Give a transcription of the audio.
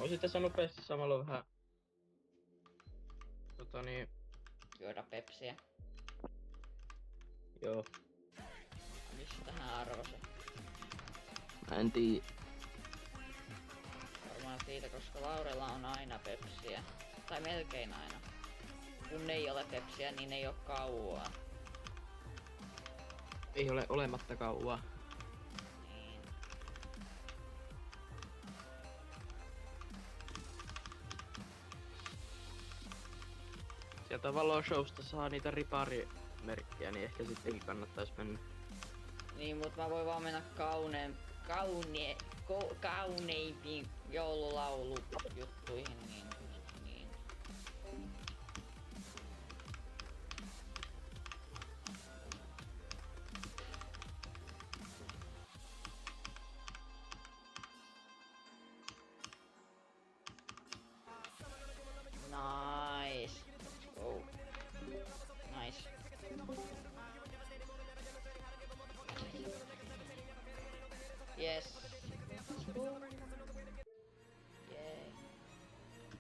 Oisit tässä nopeasti samalla vähän... Juoda pepsiä. Joo. Mistähän arvosi? Mä en tiedä. Varmaan siitä, koska Laurella on aina pepsiä. Tai melkein aina. Kun ei ole pepsiä, niin ei oo kauaa. Ei ole olematta kauaa. Niin. Sieltä Valoshowsta saa niitä riparimerkkejä, niin ehkä sittenkin kannattais mennä. Niin, mut mä voin vaan mennä kauneimpiin joululaulujuttuihin, niin. Nice. Let's go. Nice. Yes.